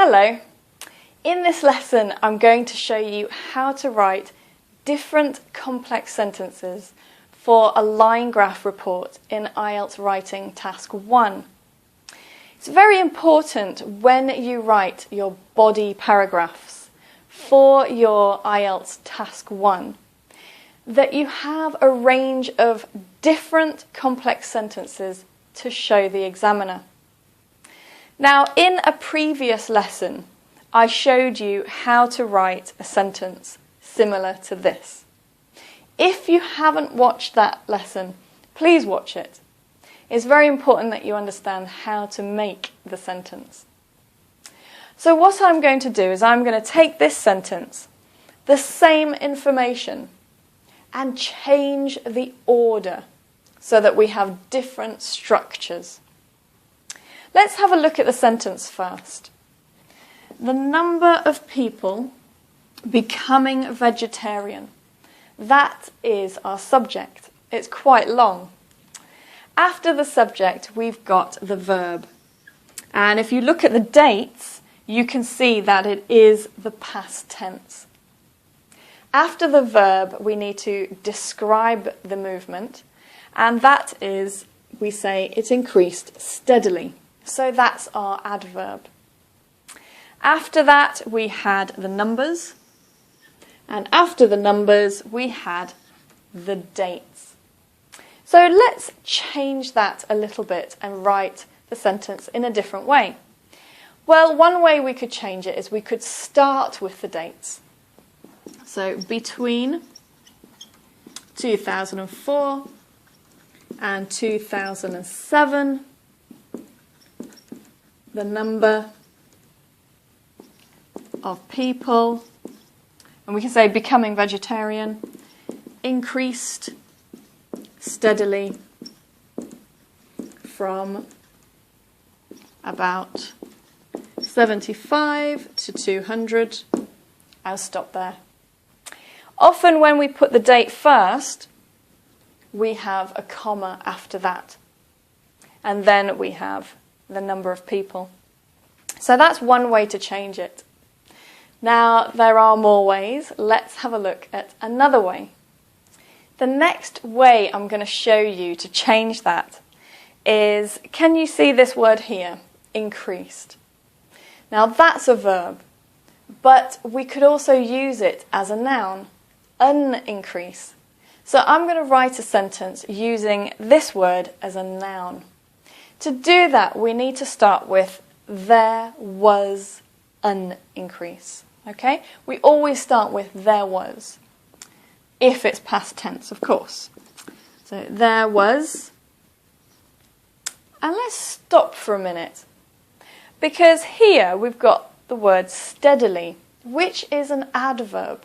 Hello. In this lesson, I'm going to show you how to write different complex sentences for a line graph report in IELTS Writing Task 1. It's very important when you write your body paragraphs for your IELTS Task 1 that you have a range of different complex sentences to show the examiner. Now, in a previous lesson, I showed you how to write a sentence similar to this. If you haven't watched that lesson, please watch it. It's very important that you understand how to make the sentence. So what I'm going to do is I'm going to take this sentence, the same information, and change the order so that we have different structures. Let's have a look at the sentence first. The number of people becoming vegetarian. That is our subject. It's quite long. After the subject, we've got the verb. And if you look at the dates, you can see that it is the past tense. After the verb, we need to describe the movement, and that is, we say, it increased steadily. So that's our adverb. After that, we had the numbers, and after the numbers, we had the dates. So let's change that a little bit and write the sentence in a different way. Well, one way we could change it is we could start with the dates. So between 2004 and 2007, the number of people, and we can say becoming vegetarian, increased steadily from about 75 to 200. I'll stop there. Often when we put the date first, we have a comma after that. And then we have the number of people. So that's one way to change it. Now, there are more ways. Let's have a look at another way. The next way I'm going to show you to change that is, can you see this word here, increased? Now, that's a verb, but we could also use it as a noun, unincrease. So I'm going to write a sentence using this word as a noun. To do that, we need to start with there was an increase. Okay? We always start with there was, if it's past tense, of course. So there was, and let's stop for a minute, because here we've got the word steadily, which is an adverb.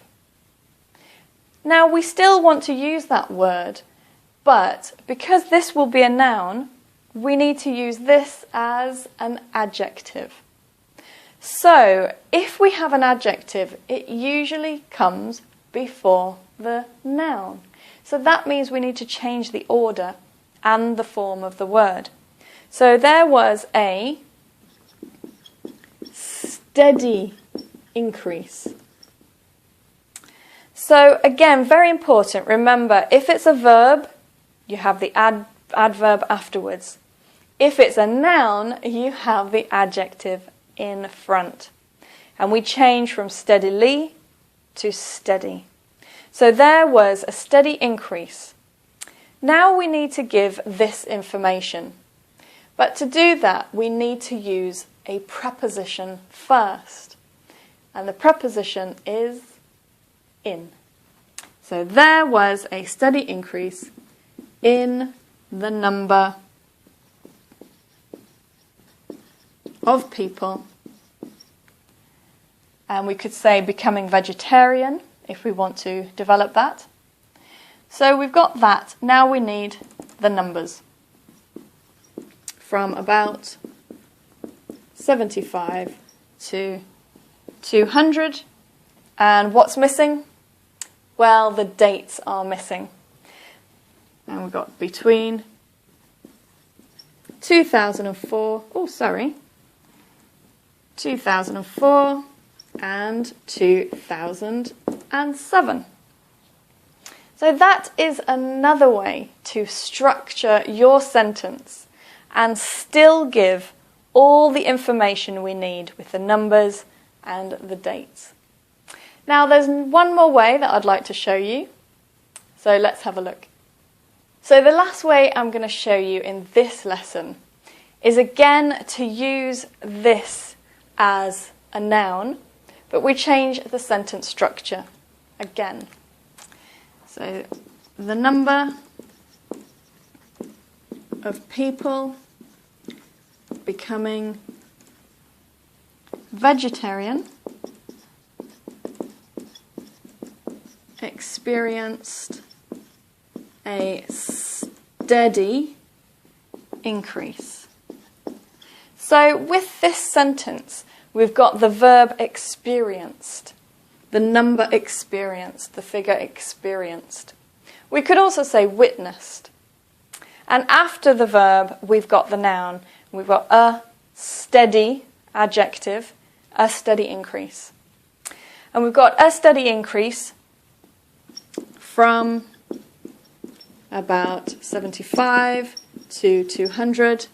Now, we still want to use that word, but because this will be a noun, we need to use this as an adjective. So, if we have an adjective, it usually comes before the noun. So that means we need to change the order and the form of the word. So there was a steady increase. So again, very important. Remember, if it's a verb, you have the adverb afterwards. If it's a noun, you have the adjective in front. And we change from steadily to steady. So there was a steady increase. Now we need to give this information. But to do that, we need to use a preposition first. And the preposition is in. So there was a steady increase in the number of people. And we could say becoming vegetarian if we want to develop that. So we've got that. Now we need the numbers from about 75 to 200. And what's missing? Well, the dates are missing. And we've got between 2004, 2004 and 2007. So that is another way to structure your sentence and still give all the information we need with the numbers and the dates. Now there's one more way that I'd like to show you, so let's have a look. So the last way I'm going to show you in this lesson is again to use this as a noun, but we change the sentence structure again. So the number of people becoming vegetarian experienced a steady increase. So with this sentence, we've got the verb experienced, the number experienced, the figure experienced. We could also say witnessed. And after the verb, we've got the noun. We've got a steady adjective, a steady increase. And we've got a steady increase from about 75 to 200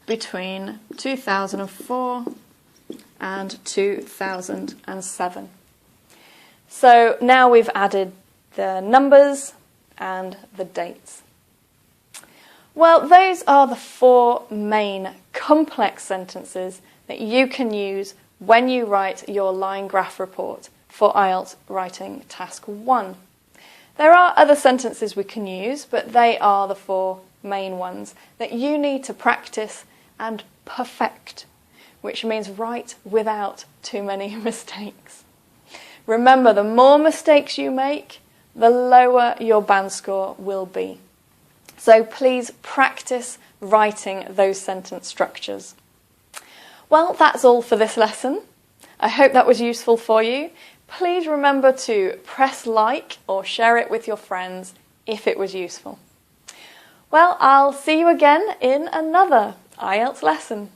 between 2004 and 2007. So now we've added the numbers and the dates. Well, those are the 4 main complex sentences that you can use when you write your line graph report for IELTS Writing Task 1. There are other sentences we can use, but they are the 4 main ones that you need to practice and perfect, which means write without too many mistakes. Remember, the more mistakes you make, the lower your band score will be. So please practice writing those sentence structures. Well, that's all for this lesson. I hope that was useful for you. Please remember to press like or share it with your friends if it was useful. Well, I'll see you again in another IELTS lesson.